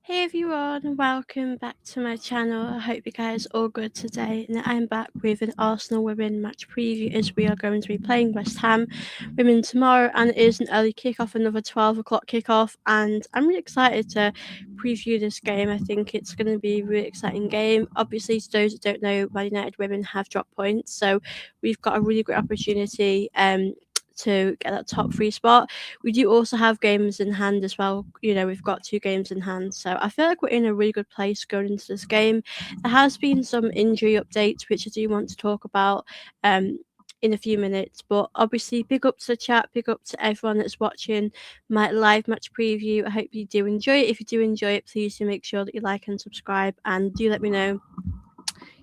Hey everyone, welcome back to my channel. I hope you guys are all good today. And I'm back with an Arsenal women match preview as we are going to be playing West Ham women tomorrow, and it is an early kickoff, another 12 o'clock kickoff. And I'm really excited to preview this game. I think it's going to be a really exciting game. Obviously, to those that don't know, Man United women have dropped points, so we've got a really great opportunity to get that top three spot. We do also have games in hand as well. We've got two games in hand. So I feel like we're in a really good place going into this game. There has been some injury updates, which I do want to talk about in a few minutes. But obviously, big up to the chat, big up to everyone that's watching my live match preview. I hope you do enjoy it. If you do enjoy it, please do make sure that you like and subscribe, and do let me know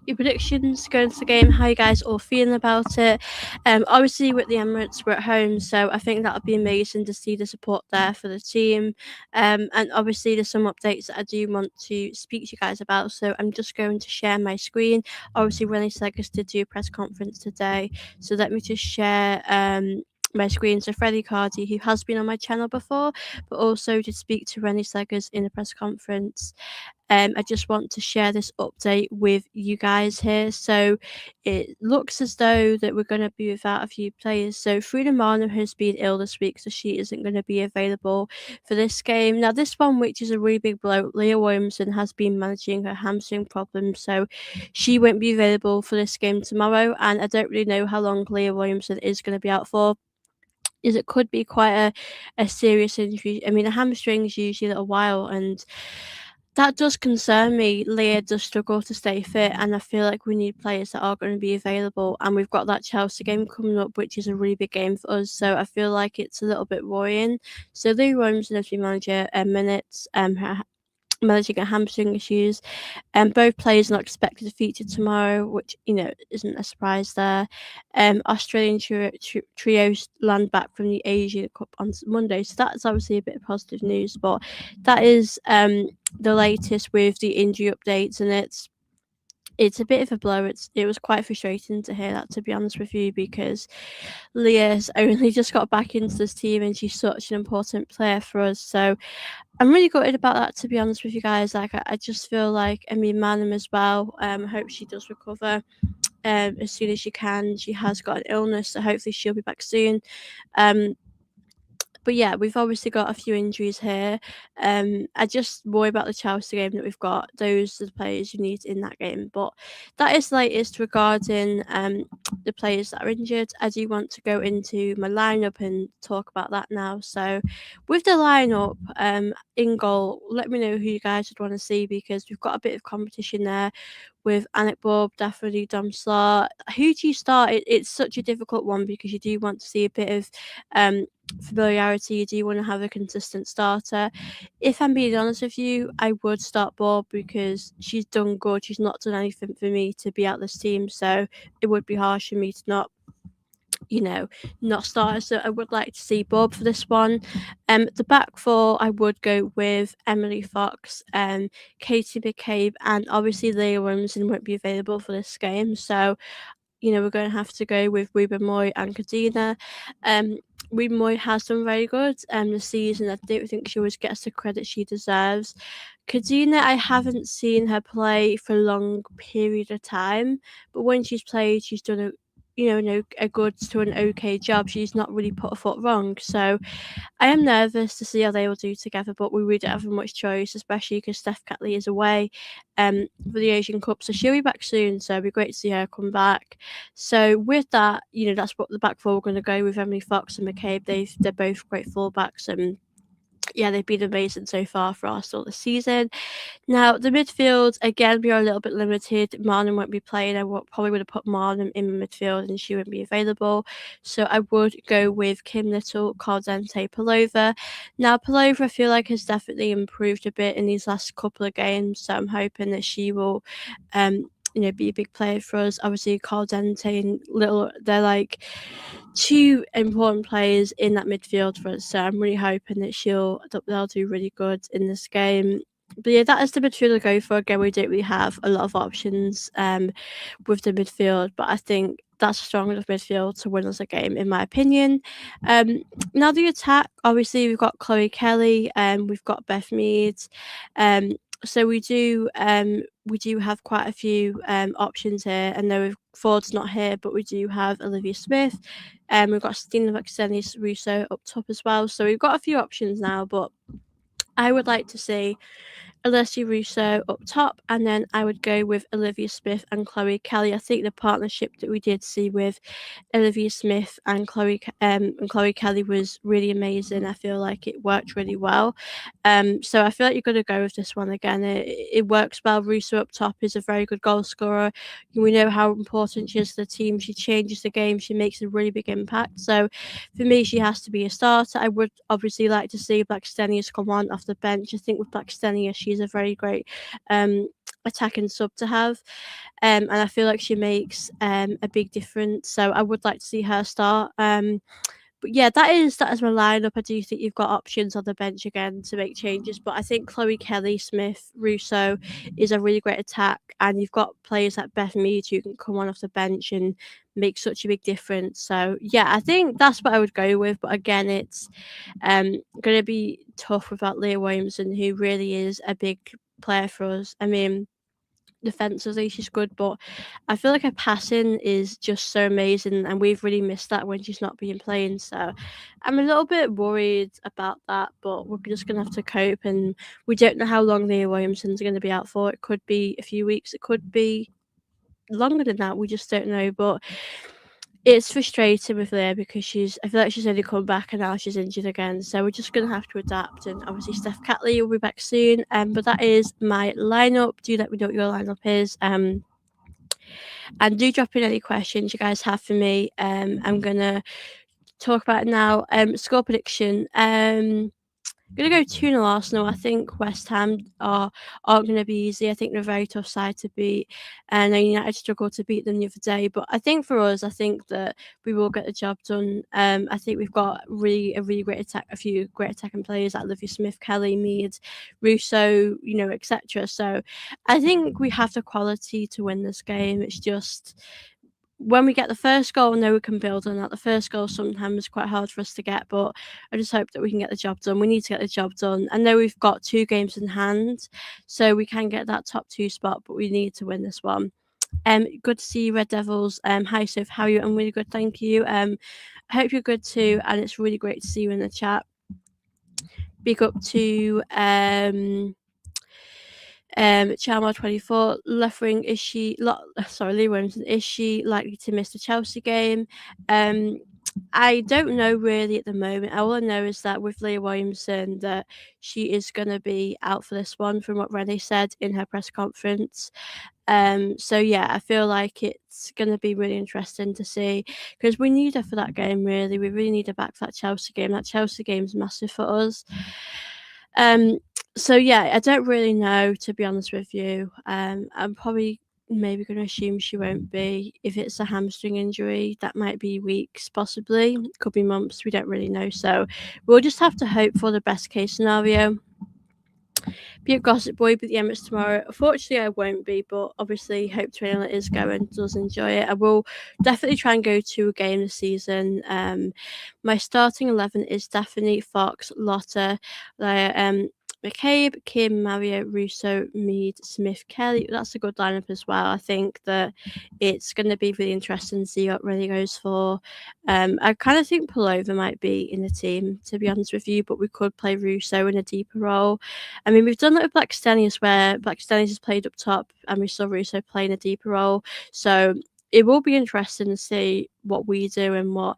your predictions going into the game, how you guys all feeling about it. Obviously, with the Emirates, we're at home, so I think that would be amazing to see the support there for the team. And obviously, there's some updates that I do want to speak to you guys about, so I'm just going to share my screen. Obviously, Rennie Segers did do a press conference today, so let me just share. My screen. So Freddie Cardi, who has been on my channel before, but also did speak to Rennie Segers in a press conference. I just want to share this update with you guys here. So it looks as though that we're going to be without a few players. So Frida Marnham has been ill this week, so she isn't going to be available for this game. Now, this one, which is a really big blow, Leah Williamson has been managing her hamstring problems, so she won't be available for this game tomorrow. And I don't really know how long Leah Williamson is going to be out for. Is it could be quite a serious injury. I mean, a hamstring is usually a little while, and that does concern me. Leah does struggle to stay fit, and I feel like we need players that are going to be available. And we've got that Chelsea game coming up, which is a really big game for us. So I feel like it's a little bit worrying. So Lou Williamson has been manager minutes, managing her hamstring issues. Both players not expected to feature tomorrow, which isn't a surprise there. Australian trios land back from the Asia Cup on Monday, so that's obviously a bit of positive news. But that is the latest with the injury updates, and it's a bit of a blow. It was quite frustrating to hear that, to be honest with you, because Leah's only just got back into this team and she's such an important player for us. So I'm really gutted about that, to be honest with you guys. Like I just feel like Manham as well. I hope she does recover as soon as she can. She has got an illness, so hopefully she'll be back soon. But yeah, we've obviously got a few injuries here. I just worry about the Chelsea game that we've got. Those are the players you need in that game. But that is the latest regarding the players that are injured. I do want to go into my lineup and talk about that now. So with the lineup, in goal, let me know who you guys would want to see, because we've got a bit of competition there with Anik Bob, Daphne Domslar. Who do you start? It's such a difficult one, because you do want to see a bit of familiarity. You do want to have a consistent starter. If I'm being honest with you, I would start Bob, because she's done good. She's not done anything for me to be out this team, so it would be harsh for me to not start her. So I would like to see Bob for this one. The back four, I would go with Emily Fox, Katie McCabe, and obviously Leah Williamson won't be available for this game. So we're going to have to go with Ruben Moy and Kadina. Ruben Moy has done very good this season. I don't think she always gets the credit she deserves. Kadina, I haven't seen her play for a long period of time, but when she's played, she's done a good to an okay job. She's not really put a foot wrong. So I am nervous to see how they will do together, but we really don't have much choice, especially because Steph Catley is away for the Asian Cup, so she'll be back soon. So it'd be great to see her come back. So with that, that's what the back four we're going to go with: Emily Fox and McCabe. They're both great fullbacks, and yeah, they've been amazing so far for Arsenal this season. Now, the midfield, again, we are a little bit limited. Marnham won't be playing. Probably would have put Marnham in midfield and she wouldn't be available. So I would go with Kim Little, Caldente, Palova. Now, Palova, I feel like, has definitely improved a bit in these last couple of games. So I'm hoping that she will be a big player for us. Obviously, Caldente and Little, they're like two important players in that midfield for us. So I'm really hoping that they'll do really good in this game. But yeah, that is the midfield to go for. Again, we don't really have a lot of options with the midfield, but I think that's a strong enough midfield to win us a game, in my opinion. Now the attack, obviously we've got Chloe Kelly, we've got Beth Mead, so we do have quite a few options here. I know Ford's not here, but we do have Olivia Smith, we've got Stina Vaxenis Russo up top as well. So we've got a few options now, but I would like to see Alessia Russo up top, and then I would go with Olivia Smith and Chloe Kelly. I think the partnership that we did see with Olivia Smith and Chloe Kelly was really amazing. I feel like it worked really well. So I feel like you're going to go with this one again. It works well. Russo up top is a very good goal scorer. We know how important she is to the team. She changes the game. She makes a really big impact. So for me, she has to be a starter. I would obviously like to see Blackstenius come on off the bench. I think with Blackstenius, she's a very great attacking sub to have. And I feel like she makes a big difference. So I would like to see her start. But yeah, that is my lineup. I do think you've got options on the bench again to make changes, but I think Chloe Kelly, Smith, Russo is a really great attack, and you've got players like Beth Mead who can come on off the bench and make such a big difference. So yeah, I think that's what I would go with. But again, it's going to be tough without Leah Williamson, who really is a big player for us. I mean, defensively she's good, but I feel like her passing is just so amazing, and we've really missed that when she's not been playing. So I'm a little bit worried about that, but we're just gonna have to cope. And we don't know how long Leah Williamson's going to be out for. It could be a few weeks, it could be longer than that. We just don't know. But it's frustrating with Leah because I feel like she's only come back and now she's injured again. So we're just going to have to adapt. And obviously, Steph Catley will be back soon. But that is my lineup. Do let me know what your lineup is. And do drop in any questions you guys have for me. I'm going to talk about it now. Score prediction. I'm going to go 2-0 Arsenal. I think West Ham aren't going to be easy. I think they're a very tough side to beat. And United struggled to beat them the other day. But I think for us, I think that we will get the job done. I think we've got a really great attack, a few great attacking players like Olivia Smith, Kelly, Mead, Russo, etc. So I think we have the quality to win this game. It's just when we get the first goal, I know we can build on that. The first goal sometimes is quite hard for us to get, but I just hope that we can get the job done. We need to get the job done. I know we've got 2 games in hand, so we can get that top 2 spot, but we need to win this one. Good to see you, Red Devils. Hi, Soph. How are you? I'm really good, thank you. I hope you're good too, and it's really great to see you in the chat. Big up to Chalmers 24. Leffering, Lee Williamson, is she likely to miss the Chelsea game? I don't know really at the moment. All I know is that with Leah Williamson, that she is going to be out for this one, from what Rennie said in her press conference. So yeah, I feel like it's going to be really interesting to see, because we need her for that game. Really, we really need her back for that Chelsea game. That Chelsea game is massive for us. So yeah, I don't really know, to be honest with you. I'm probably maybe going to assume she won't be. If it's a hamstring injury, that might be weeks, possibly. Could be months. We don't really know. So we'll just have to hope for the best case scenario. Be a Gossip Boy with the Emirates tomorrow. Unfortunately, I won't be, but obviously, hope to anyone that is going does enjoy it. I will definitely try and go to a game this season. My starting 11 is Daphne, Fox, Lotta, McCabe, Kim, Mario, Russo, Mead, Smith, Kelly. That's a good lineup as well. I think that it's going to be really interesting to see what really goes for. I kind of think Pullover might be in the team, to be honest with you, but we could play Russo in a deeper role. I mean, we've done that with Blackstenius, where Blackstenius has played up top and we saw Russo play in a deeper role. So it will be interesting to see what we do and what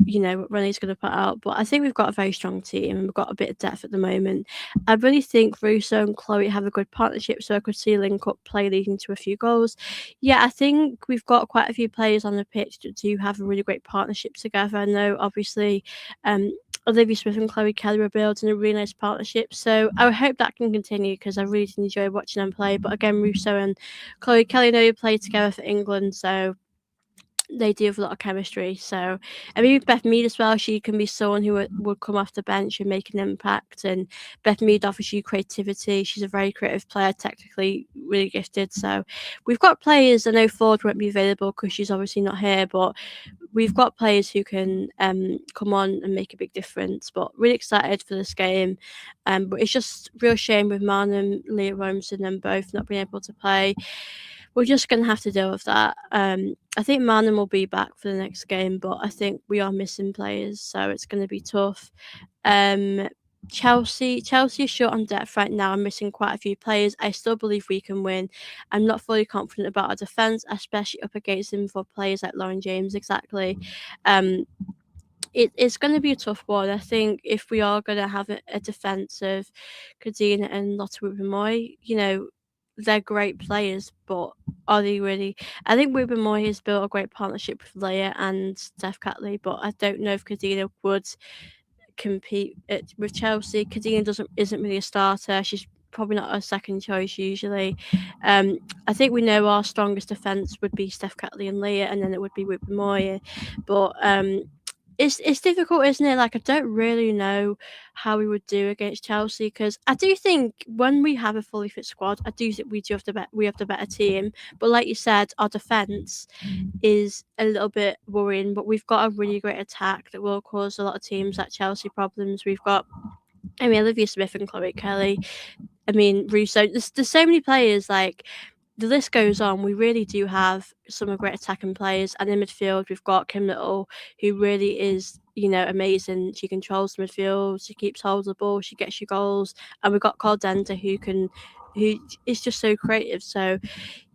Rennie's going to put out. But I think we've got a very strong team and we've got a bit of depth at the moment. I really think Russo and Chloe have a good partnership, so I could see a link-up play leading to a few goals. Yeah, I think we've got quite a few players on the pitch that do have a really great partnership together. I know, obviously, Olivia Smith and Chloe Kelly are building a really nice partnership, so I hope that can continue, because I really enjoy watching them play. But again, Russo and Chloe Kelly, I know you played together for England, so they do have a lot of chemistry. So, I mean, with Beth Mead as well, she can be someone who would come off the bench and make an impact. And Beth Mead offers you creativity. She's a very creative player, technically really gifted. So, we've got players. I know Ford won't be available because she's obviously not here, but we've got players who can come on and make a big difference. But really excited for this game. But it's just real shame with Marnham, Leah Williamson, and both not being able to play. We're just going to have to deal with that. I think Marnham will be back for the next game, but I think we are missing players, so it's going to be tough. Chelsea is short on depth right now. I'm missing quite a few players. I still believe we can win. I'm not fully confident about our defence, especially up against them for players like Lauren James. Exactly. It's going to be a tough one. I think if we are going to have a defence of Kadina and Lotte Wubben-Moy, they're great players, but are they really? I think Wubben-Moy has built a great partnership with Leah and Steph Catley, but I don't know if Kadina would compete with Chelsea. Kadina isn't really a starter. She's probably not a second choice usually. I think we know our strongest defence would be Steph Catley and Leah, and then it would be Wubben-Moy. But it's difficult, isn't it? Like, I don't really know how we would do against Chelsea, because I do think when we have a fully fit squad, I do think we have the better team. But like you said, our defence is a little bit worrying. But we've got a really great attack that will cause a lot of teams like Chelsea problems. We've got, Olivia Smith and Chloe Kelly. Russo. There's so many players, like, the list goes on. We really do have some great attacking players, and in midfield we've got Kim Little, who really is, amazing. She controls the midfield, she keeps hold of the ball, she gets you goals, and we've got Carl Denter, who is just so creative. So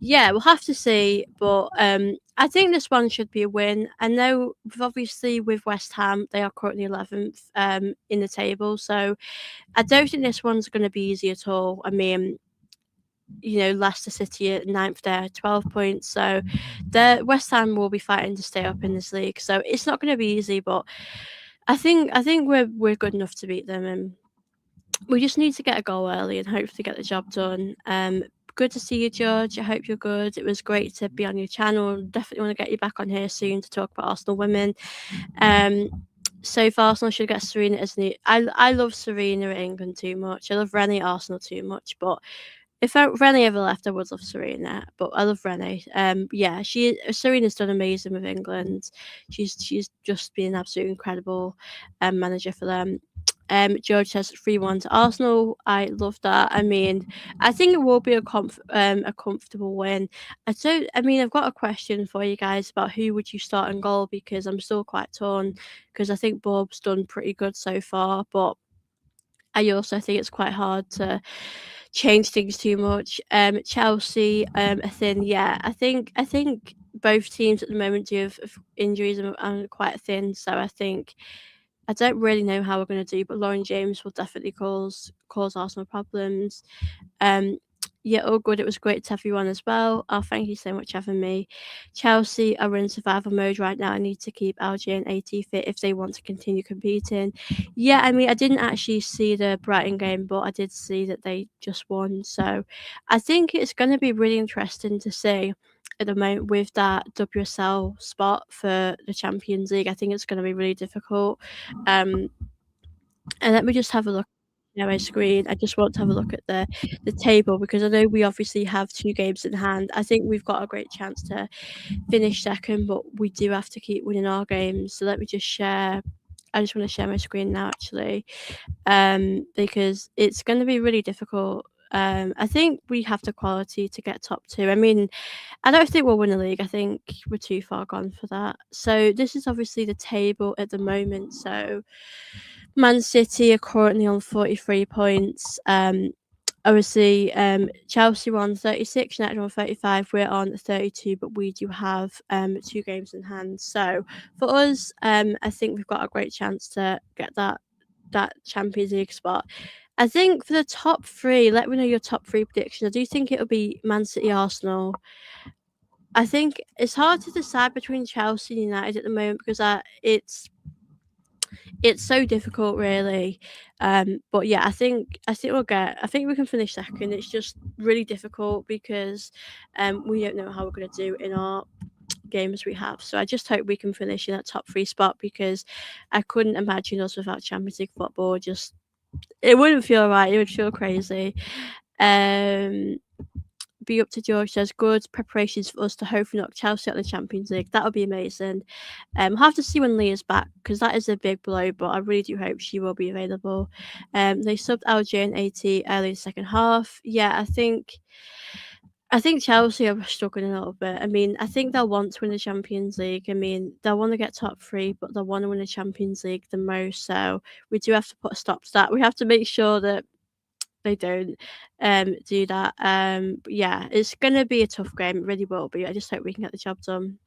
yeah, we'll have to see, but I think this one should be a win. I know, obviously, with West Ham, they are currently 11th in the table, so I don't think this one's going to be easy at all. Leicester City at 9th there, 12 points. So the West Ham will be fighting to stay up in this league. So it's not going to be easy, but I think we're good enough to beat them, and we just need to get a goal early and hopefully get the job done. Good to see you, George. I hope you're good. It was great to be on your channel. Definitely want to get you back on here soon to talk about Arsenal women. So far, Arsenal should get Serena, isn't it? I love Serena at England too much. I love Rennie at Arsenal too much, but if Rennie ever left, I would love Serena, but I love Rennie. Yeah, Serena's done amazing with England. She's just been an absolutely incredible manager for them. George says 3-1 to Arsenal. I love that. I think it will be a comfortable win. I've got a question for you guys about who would you start in goal, because I'm still quite torn, because I think Bob's done pretty good so far, but I also think it's quite hard to change things too much. Chelsea, I think both teams at the moment do have injuries and quite thin. So I don't really know how we're going to do, but Lauren James will definitely cause Arsenal problems. Yeah, all good. It was great to have you on as well. Oh, thank you so much for having me. Chelsea are in survival mode right now. I need to keep LG and AT fit if they want to continue competing. Yeah, I didn't actually see the Brighton game, but I did see that they just won. So I think it's going to be really interesting to see at the moment with that WSL spot for the Champions League. I think it's going to be really difficult. And let me just have a look at my screen. I just want to have a look at the table, because I know we obviously have 2 games in hand. I think we've got a great chance to finish second, but we do have to keep winning our games. So let me just share. I just want to share my screen now, actually, because it's going to be really difficult. I think we have the quality to get top 2. I don't think we'll win the league. I think we're too far gone for that. So this is obviously the table at the moment. So Man City are currently on 43 points. Obviously, Chelsea were on 36, United on 35. We're on 32, but we do have 2 games in hand. So for us, I think we've got a great chance to get that Champions League spot. I think for the top 3, let me know your top 3 predictions. I do think it'll be Man City, Arsenal. I think it's hard to decide between Chelsea and United at the moment, because it's so difficult, really. But yeah, I think we can finish second. It's just really difficult because we don't know how we're going to do in our games we have. So I just hope we can finish in that top 3 spot, because I couldn't imagine us without Champions League football. Just it wouldn't feel right. It would feel crazy. Um, Be Up to George says good preparations for us to hopefully knock Chelsea out of the Champions League. That would be amazing. We'll have to see when Leah's back, because that is a big blow, but I really do hope she will be available. They subbed LJ and AT early in the second half. Yeah, I think Chelsea are struggling a little bit. I mean, I think they'll want to win the Champions League. I mean, they'll want to get top 3, but they'll want to win the Champions League the most. So we do have to put a stop to that. We have to make sure that they don't do that. But yeah, it's gonna be a tough game. It really will be. I just hope we can get the job done.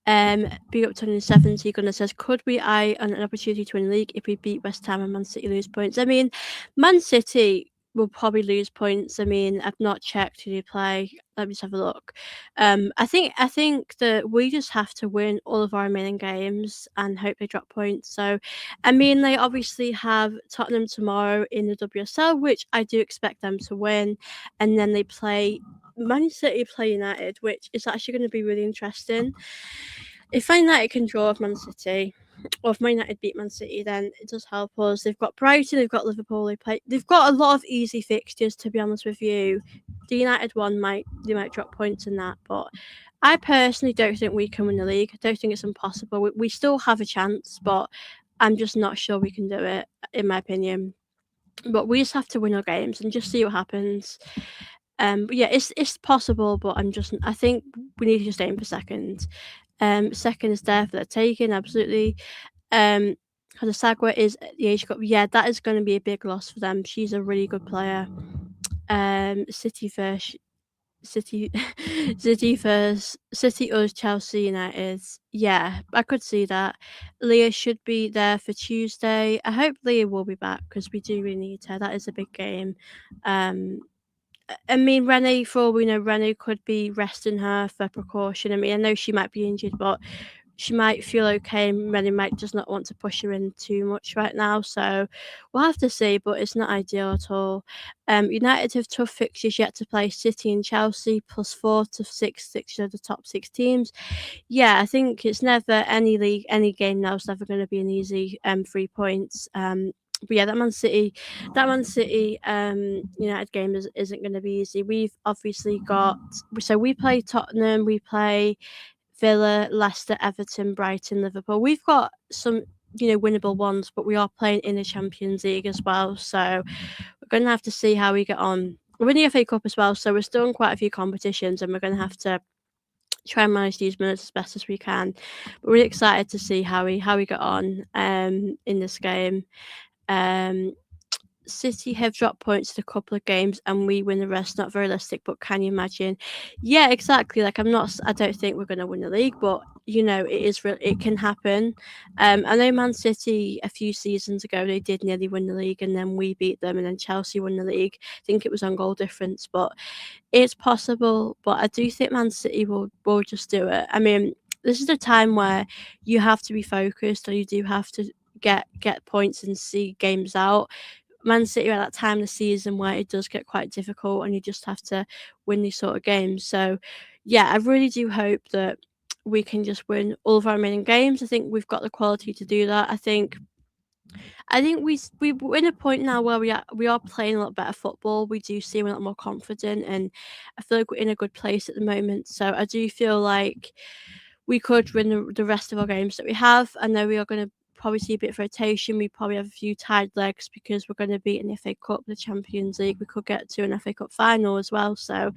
Big up to 70 Gunnar says, could we eye on an opportunity to win the league if we beat West Ham and Man City lose points? I mean, Man City will probably lose points. I mean, I've not checked who they play. Let me just have a look. I think that we just have to win all of our remaining games and hope they drop points. So, I mean, they obviously have Tottenham tomorrow in the WSL, which I do expect them to win, and then they play Man City, play United, which is actually going to be really interesting. If Man United can draw with Man City, or if Man United beat Man City, then it does help us. They've got Brighton, they've got Liverpool. They've got a lot of easy fixtures. To be honest with you, the United one might drop points in that, but I personally don't think we can win the league. I don't think it's impossible. We still have a chance, but I'm just not sure we can do it, in my opinion. But we just have to win our games and just see what happens. But yeah, it's possible, but I think we need to just aim for second. Second is there for the taking, absolutely. Hazasagwa is at the age group. Yeah, that is going to be a big loss for them. She's a really good player. City first, City, City first, City us, Chelsea United. Yeah, I could see that. Leah should be there for Tuesday. I hope Leah will be back, because we do really need her. That is a big game. I mean, Renee, for all we know, Renee could be resting her for precaution. I mean, I know she might be injured, but she might feel okay, and Rennie might just not want to push her in too much right now. So we'll have to see, but it's not ideal at all. United have tough fixtures yet to play: City and Chelsea, +4 to 6 of the top 6 teams. Yeah, I think it's never any game now is never going to be an easy 3 points. But yeah, that Man City United game isn't going to be easy. We've obviously got, so we play Tottenham, we play Villa, Leicester, Everton, Brighton, Liverpool. We've got some, winnable ones, but we are playing in the Champions League as well. So we're going to have to see how we get on. We're in the FA Cup as well, so we're still in quite a few competitions, and we're going to have to try and manage these minutes as best as we can. But we're really excited to see how we get on in this game. City have dropped points in a couple of games and we win the rest. Not very realistic, but can you imagine? Yeah, exactly. Like I don't think we're going to win the league, but it can happen. I know Man City a few seasons ago they did nearly win the league, and then we beat them, and then Chelsea won the league. I think it was on goal difference, but it's possible. But I do think Man City will just do it. I mean, this is a time where you have to be focused, and you do have to get points and see games out. Man City are at that time of the season where it does get quite difficult, and you just have to win these sort of games. So, yeah, I really do hope that we can just win all of our remaining games. I think we've got the quality to do that. I think we're in a point now where we are playing a lot better football. We do seem a lot more confident, and I feel like we're in a good place at the moment. So I do feel like we could win the rest of our games that we have. I know we are going to probably see a bit of rotation. We probably have a few tied legs because we're going to be in the FA Cup, the Champions League. We could get to an FA Cup final as well. So,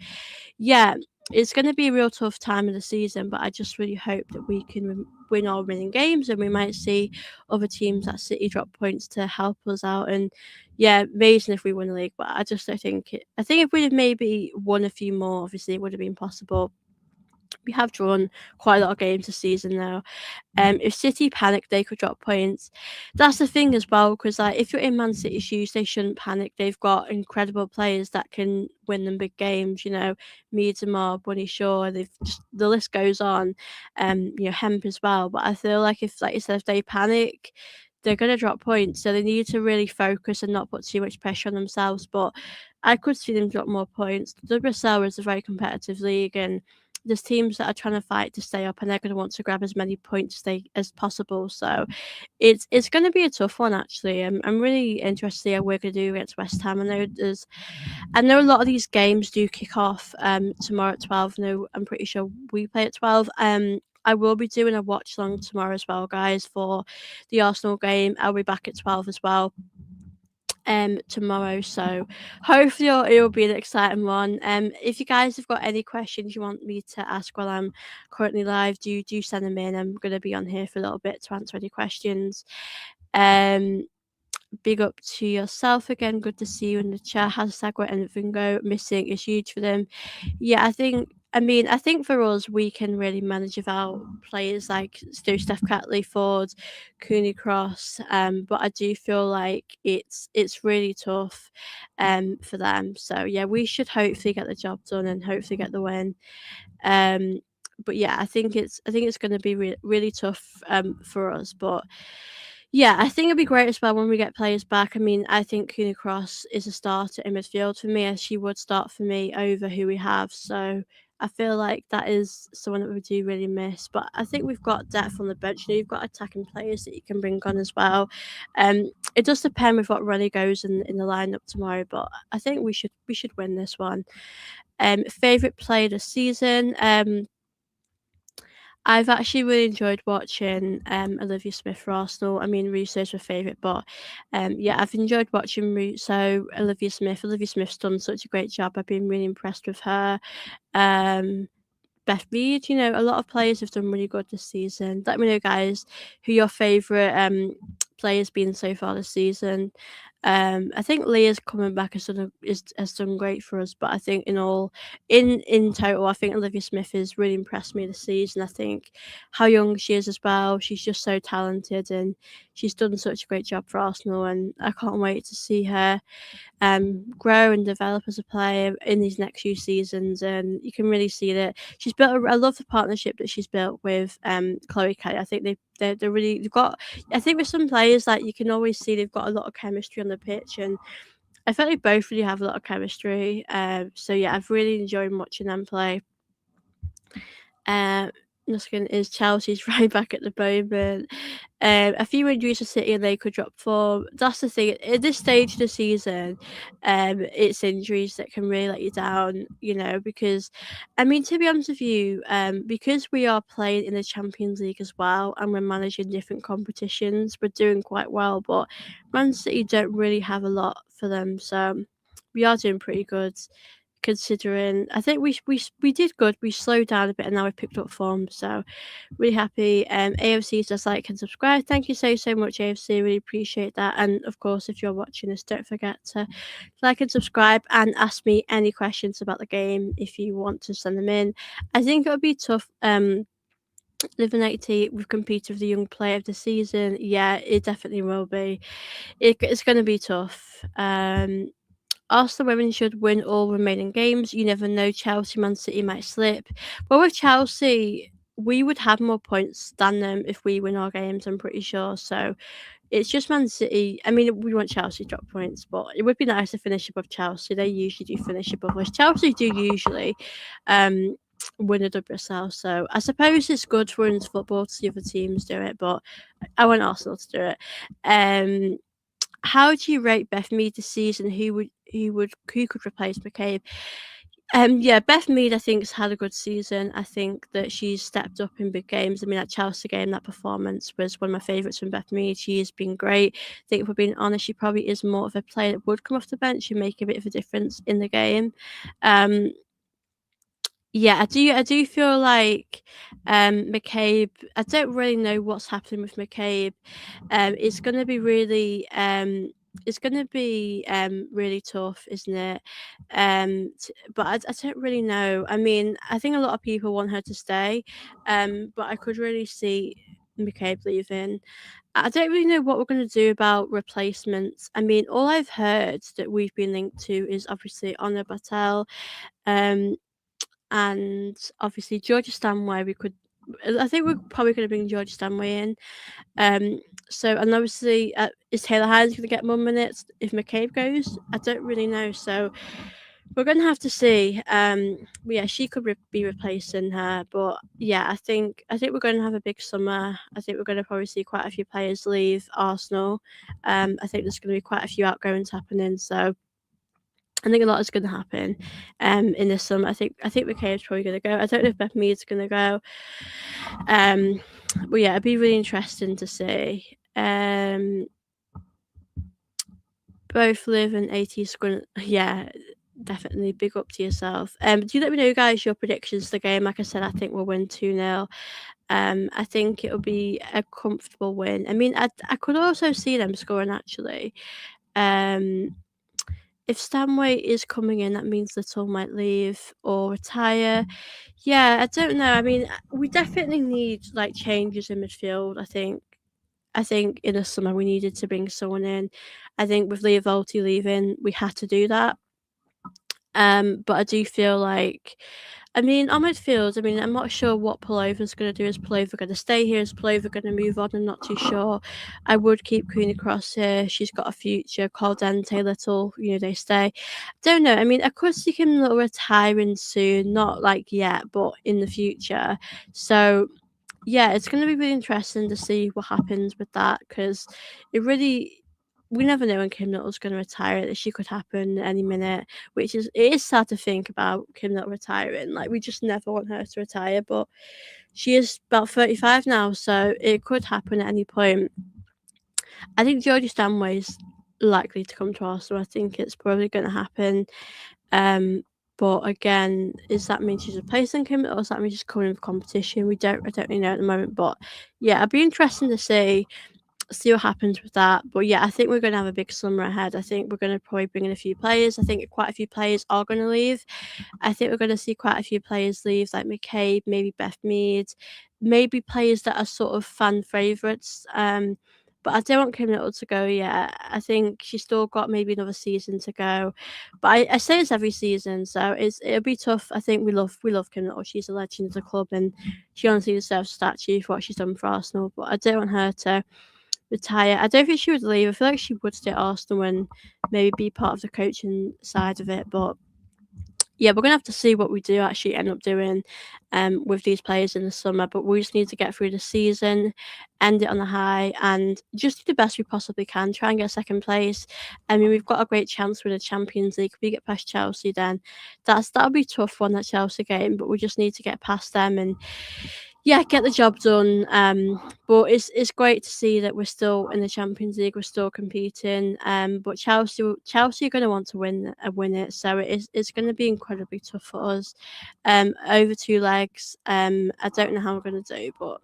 yeah, it's going to be a real tough time of the season, but I just really hope that we can win our winning games, and we might see other teams at City drop points to help us out. And yeah, amazing if we win the league, but I just don't think it. I think if we'd have maybe won a few more, obviously it would have been possible. We have drawn quite a lot of games this season now. If City panic, they could drop points. That's the thing as well, because like if you're in Man City's shoes, they shouldn't panic. They've got incredible players that can win them big games. Miedema, Bunny Shaw. The list goes on. Hemp as well. But I feel like if, like you said, if they panic, they're going to drop points, so they need to really focus and not put too much pressure on themselves. But I could see them drop more points. The WSL is a very competitive league, and there's teams that are trying to fight to stay up, and they're going to want to grab as many points as possible. So it's going to be a tough one, actually. I'm really interested to see how we're going to do against West Ham. I know a lot of these games do kick off tomorrow at 12. No, I'm pretty sure we play at 12. I will be doing a watch long tomorrow as well, guys, for the Arsenal game. I'll be back at 12 as well tomorrow, so hopefully it'll be an exciting one. If you guys have got any questions you want me to ask while I'm currently live, do send them in. I'm going to be on here for a little bit to answer any questions. Big up to yourself again. Good to see you in the chat. Hashtag where anything go. Missing is huge for them. Yeah, I think for us, we can really manage without players like Steph Catley, Ford, Cooney Cross. But I do feel like it's really tough for them. So yeah, we should hopefully get the job done and hopefully get the win. But yeah, I think it's going to be really tough for us. But yeah, I think it'd be great as well when we get players back. I mean, I think Cooney Cross is a starter in midfield for me, as she would start for me over who we have. So I feel like that is someone that we do really miss. But I think we've got depth on the bench. You know, you've got attacking players that you can bring on as well. It does depend with what Ronnie goes in the lineup tomorrow, but I think we should win this one. Favorite player this season. I've actually really enjoyed watching Olivia Smith for Arsenal. I mean, Russo's my favourite, but yeah, I've enjoyed watching Russo, Olivia Smith. Olivia Smith's done such a great job. I've been really impressed with her. Beth Mead, you know, a lot of players have done really good this season. Let me know, guys, who your favourite players been so far this season. I think Leah's coming back has done great for us, but I think in total, I think Olivia Smith has really impressed me this season. I think how young she is as well. She's just so talented, and she's done such a great job for Arsenal, and I can't wait to see her grow and develop as a player in these next few seasons. And you can really see that she's built. I love the partnership that she's built with Chloe Kelly. I think they're really they've got. I think with some players, like, you can always see they've got a lot of chemistry on the pitch, and I feel like both really have a lot of chemistry. So yeah, I've really enjoyed watching them play. Nuskin is Chelsea's right back at the moment. A few injuries for City and they could drop form. That's the thing. At this stage of the season, it's injuries that can really let you down, you know, because, I mean, to be honest with you, because we are playing in the Champions League as well and we're managing different competitions, we're doing quite well, but Man City don't really have a lot for them, so we are doing pretty good. Considering, I think we did good. We slowed down a bit and now we've picked up form. So really happy. AFC just like and subscribe. Thank you so much, AFC. Really appreciate that. And of course, if you're watching this, don't forget to like and subscribe and ask me any questions about the game if you want to send them in. I think it'll be tough. Living 80, we've competed with the young player of the season. Yeah, it definitely will be. It's going to be tough. Arsenal women should win all remaining games. You never know, Chelsea, Man City might slip. But with Chelsea, we would have more points than them if we win our games, I'm pretty sure. So it's just Man City. I mean, we want Chelsea to drop points, but it would be nice to finish above Chelsea. They usually do finish above us. Chelsea do usually win a WSL. So I suppose it's good for women's football to see other teams do it, but I want Arsenal to do it. How do you rate Beth Mead this season? Who could replace McCabe? Yeah, Beth Mead, I think, has had a good season. I think that she's stepped up in big games. I mean, that Chelsea game, that performance was one of my favourites from Beth Mead. She has been great. I think, if we're being honest, she probably is more of a player that would come off the bench and make a bit of a difference in the game. Yeah, I do feel like McCabe. I don't really know what's happening with McCabe. It's gonna be really really tough, isn't it? But I don't really know. I mean, I think a lot of people want her to stay, but I could really see McCabe leaving. I don't really know what we're going to do about replacements. I mean, all I've heard that we've been linked to is obviously Honor Battelle, and obviously Georgia Stanway. We could I think we're probably going to bring George Stanway in. So, and obviously, is Taylor Hines going to get more minutes if McCabe goes? I don't really know. So, we're going to have to see. Yeah, she could be replacing her, but yeah, I think we're going to have a big summer. I think we're going to probably see quite a few players leave Arsenal. I think there's going to be quite a few outgoings happening. So, I think a lot is going to happen in this summer. I think McCabe's probably going to go. I don't know if Beth Mead's going to go. But yeah, it'd be really interesting to see. Both Liv and AT's going to, yeah, definitely big up to yourself. Do you let me know, guys, your predictions for the game? Like I said, I think we'll win 2-0. I think it'll be a comfortable win. I mean, I could also see them scoring actually. If Stanway is coming in, that means Little might leave or retire. Yeah, I don't know. I mean, we definitely need like changes in midfield. I think in the summer we needed to bring someone in. I think with Leah Volti leaving, we had to do that. But I do feel like, I mean, on midfield, I mean, I'm not sure what Pullover's going to do. Is Pullover going to stay here? Is Pullover going to move on? I'm not too sure. I would keep Queenie Cross here. She's got a future. Caldente, Little, they stay. Don't know. I mean, I could see him Little retiring soon. Not like yet, but in the future. So yeah, it's going to be really interesting to see what happens with that because we never know when Kim Little's going to retire. She could happen any minute, it is sad to think about Kim Little retiring. Like we just never want her to retire, but she is about 35 now, so it could happen at any point. I think Georgie Stanway's likely to come to Arsenal. I think it's probably going to happen. But again, does that mean she's replacing Kim, or does that mean she's coming in for competition? I don't really know at the moment. But yeah, it'd be interesting to see what happens with that. But yeah, I think we're going to have a big summer ahead. I think we're going to probably bring in a few players. I think quite a few players are going to leave. I think we're going to see quite a few players leave, like McCabe, maybe Beth Mead, maybe players that are sort of fan favourites. But I don't want Kim Little to go yet. I think she's still got maybe another season to go. But I say this every season, so it'll be tough. I think we love Kim Little. She's a legend of the club, and she honestly deserves a statue for what she's done for Arsenal. But I don't want her to retire. I don't think she would leave. I feel like she would stay at Arsenal and maybe be part of the coaching side of it. But yeah, we're gonna have to see what we do actually end up doing with these players in the summer. But we just need to get through the season, end it on a high, and just do the best we possibly can. Try and get second place. I mean, we've got a great chance with the Champions League. If we get past Chelsea, then that'll be tough one, that Chelsea game. But we just need to get past them and yeah, get the job done. But it's great to see that we're still in the Champions League. We're still competing. But Chelsea are going to want to win it. So it's going to be incredibly tough for us. Over 2 legs. I don't know how we're going to do, but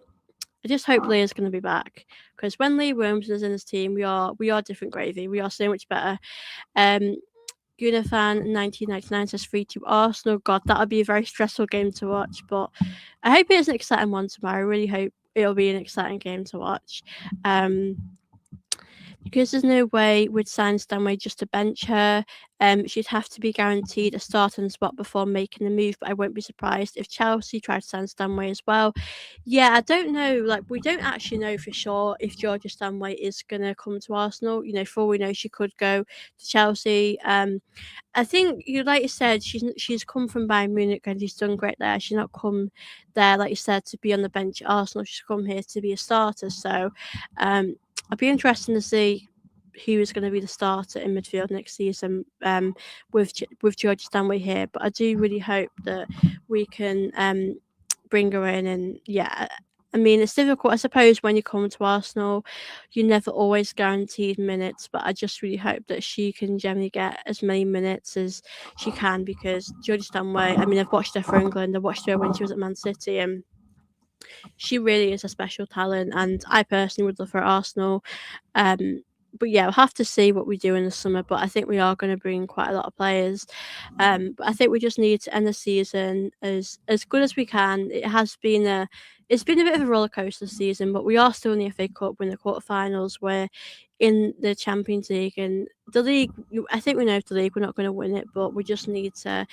I just hope Leah's going to be back because when Leah Williams is in this team, we are different gravy. We are so much better. Gunafan 1999 says 3-2 Arsenal. God, that would be a very stressful game to watch. But I hope it's an exciting one tomorrow. I really hope it'll be an exciting game to watch. Because there's no way we'd sign Stanway just to bench her. She'd have to be guaranteed a starting spot before making the move, but I won't be surprised if Chelsea tried to sign Stanway as well. Yeah, I don't know. Like, we don't actually know for sure if Georgia Stanway is going to come to Arsenal. For all we know, she could go to Chelsea. I think, like you said, she's come from Bayern Munich and she's done great there. She's not come there, like you said, to be on the bench at Arsenal. She's come here to be a starter. So, I'd be interested to see who is going to be the starter in midfield next season with Georgia Stanway here. But I do really hope that we can bring her in. And yeah, I mean, it's difficult, I suppose, when you come to Arsenal. You're never always guaranteed minutes, but I just really hope that she can generally get as many minutes as she can because Georgia Stanway, I mean, I've watched her for England. I watched her when she was at Man City and she really is a special talent, and I personally would love her at Arsenal. But yeah, we'll have to see what we do in the summer. But I think we are going to bring quite a lot of players. But I think we just need to end the season as good as we can. It's been a bit of a roller coaster season, but we are still in the FA Cup. We're in the quarterfinals. We're in the Champions League. And the league, I think we know the league, we're not going to win it, but we just need to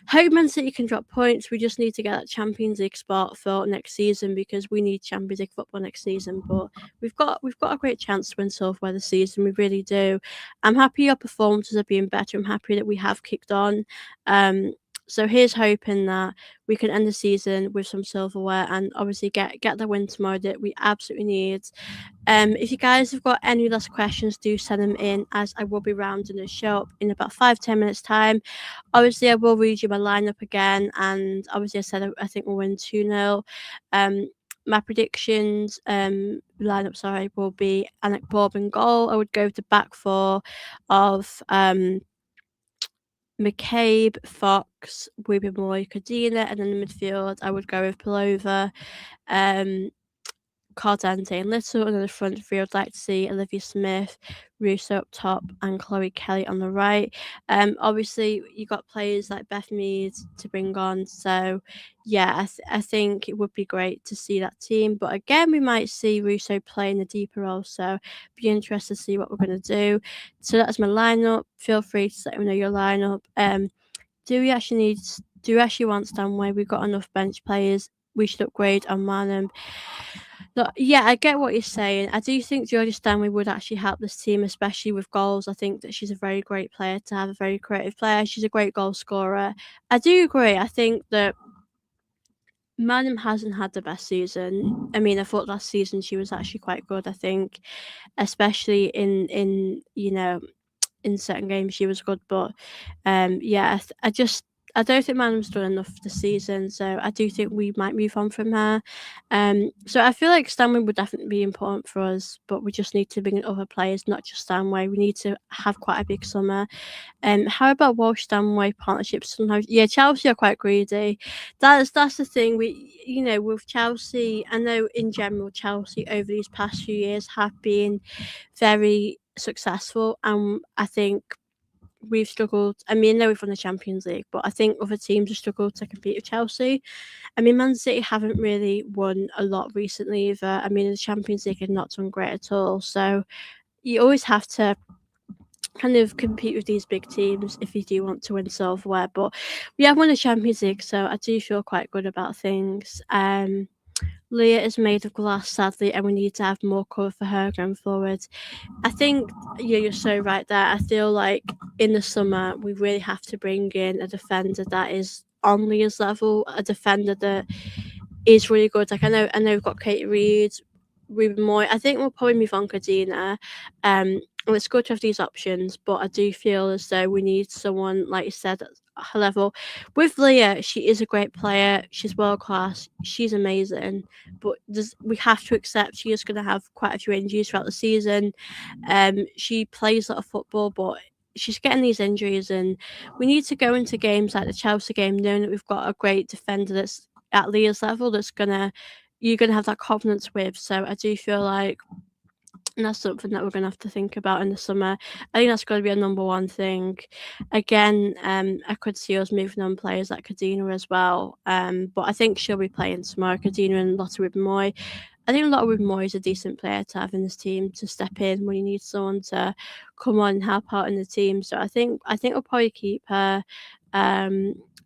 hope Man City can drop points. We just need to get that Champions League spot for next season, because we need Champions League football next season. But we've got a great chance to win silverware this season. We really do. I'm happy our performances are being better. I'm happy that we have kicked on. So here's hoping that we can end the season with some silverware and obviously get the win tomorrow that we absolutely need. If you guys have got any last questions, do send them in, as I will be rounding the show up in about 5-10 minutes time. Obviously, I will read you my lineup again, and obviously I said I think we'll win 2-0. My predictions lineup, sorry, will be Anik Bob in goal. I would go with the back four of McCabe, Fox, Wubben-Moy, Codina, and then in the midfield I would go with Pullover, Cardante and Little, and in the front three I'd like to see Olivia Smith, Russo up top, and Chloe Kelly on the right. Obviously you got players like Beth Mead to bring on, so yeah, I think it would be great to see that team. But again, we might see Russo playing a deeper role, so be interested to see what we're going to do. So that's my lineup. Feel free to let me know your lineup. Do we actually want Stanway? We've got enough bench players. We should upgrade on Manham. Look, yeah, I get what you're saying. I do think Georgia Stanley would actually help this team, especially with goals. I think that she's a very great player to have, a very creative player. She's a great goal scorer. I do agree. I think that Manham hasn't had the best season. I mean, I thought last season she was actually quite good. I think, especially in in certain games she was good. But yeah, I don't think Manham's done enough this season, so I do think we might move on from her. So I feel like Stanway would definitely be important for us, but we just need to bring in other players, not just Stanway. We need to have quite a big summer. How about Walsh Stanway partnerships? Sometimes, yeah, Chelsea are quite greedy. That's the thing. With Chelsea, I know in general Chelsea over these past few years have been very successful, and I think we've struggled. I mean, I know we've won the Champions League, but I think other teams have struggled to compete with Chelsea. I mean, Man City haven't really won a lot recently either. I mean, the Champions League has not done great at all. So you always have to kind of compete with these big teams if you do want to win silverware. But we have won the Champions League, so I do feel quite good about things. Leah is made of glass, sadly, and we need to have more cover for her going forward. I think you're so right there. I feel like in the summer we really have to bring in a defender that is on Leah's level, a defender that is really good. Like I know we've got Kate Reid, Ruben Moy. I think we'll probably move on Codina. And it's good to have these options, but I do feel as though we need someone, like you said, at her level. With Leah, she is a great player. She's world class. She's amazing. But we have to accept she is going to have quite a few injuries throughout the season. She plays a lot of football, but she's getting these injuries, and we need to go into games like the Chelsea game knowing that we've got a great defender that's at Leah's level you're gonna have that confidence with. So I do feel like that's something that we're gonna have to think about in the summer. I think that's gonna be a number one thing. Again, I could see us moving on players like Codina as well. But I think she'll be playing tomorrow. Codina and Lotte Wubben-Moy. I think Lotte Wubben-Moy is a decent player to have in this team to step in when you need someone to come on and help out in the team. So I think we'll probably keep her.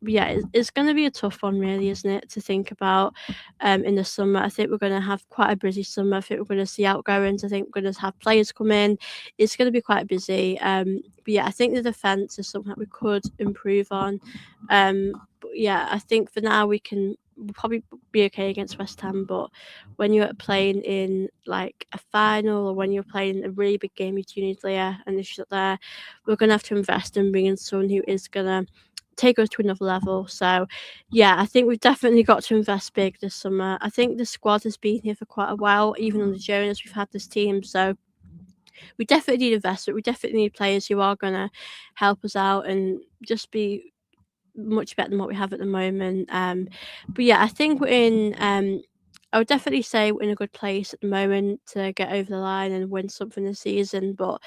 But yeah, it's going to be a tough one, really, isn't it, to think about in the summer. I think we're going to have quite a busy summer. I think we're going to see outgoings. I think we're going to have players come in. It's going to be quite busy. But yeah, I think the defence is something that we could improve on. But yeah, I think for now we'll probably be okay against West Ham. But when you're playing in like a final, or when you're playing a really big game, you do need Leah, and if she's not there, we're going to have to invest in bringing someone who is going to take us to another level. So yeah, I think we've definitely got to invest big this summer. I think the squad has been here for quite a while, even under Jonas we've had this team, so we definitely need investment. We definitely need players who are going to help us out and just be much better than what we have at the moment. But yeah, I think we're in I would definitely say we're in a good place at the moment to get over the line and win something this season, but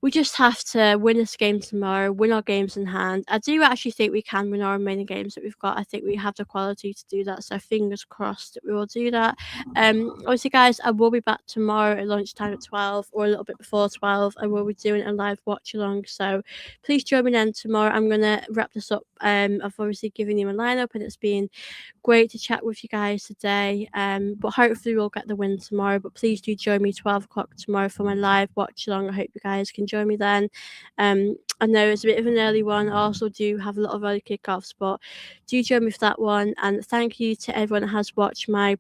we just have to win this game tomorrow, win our games in hand. I do actually think we can win our remaining games that we've got. I think we have the quality to do that, so fingers crossed that we will do that. Obviously, guys, I will be back tomorrow at lunchtime at 12 or a little bit before 12. I will be doing a live watch along, so please join me then tomorrow. I'm going to wrap this up. I've obviously given you a lineup, and it's been great to chat with you guys today. But hopefully we'll get the win tomorrow. But please do join me 12 o'clock tomorrow for my live watch along. I hope you guys can join me then. I know it's a bit of an early one. I also do have a lot of early kickoffs, but do join me for that one. And thank you to everyone that has watched my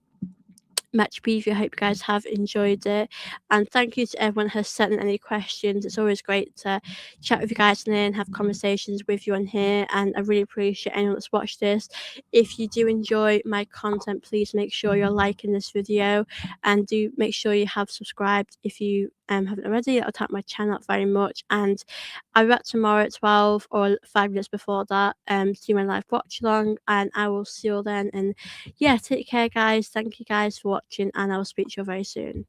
match preview. I hope you guys have enjoyed it, and thank you to everyone who has sent in any questions. It's always great to chat with you guys and have conversations with you on here, and I really appreciate anyone that's watched this. If you do enjoy my content, please make sure you're liking this video, and do make sure you have subscribed if you haven't already. That'll help my channel out very much, and I'll be back tomorrow at 12 or 5 minutes before that to do my live watch along, and I will see you all then. And yeah, take care, guys. Thank you guys for watching, and I will speak to you very soon.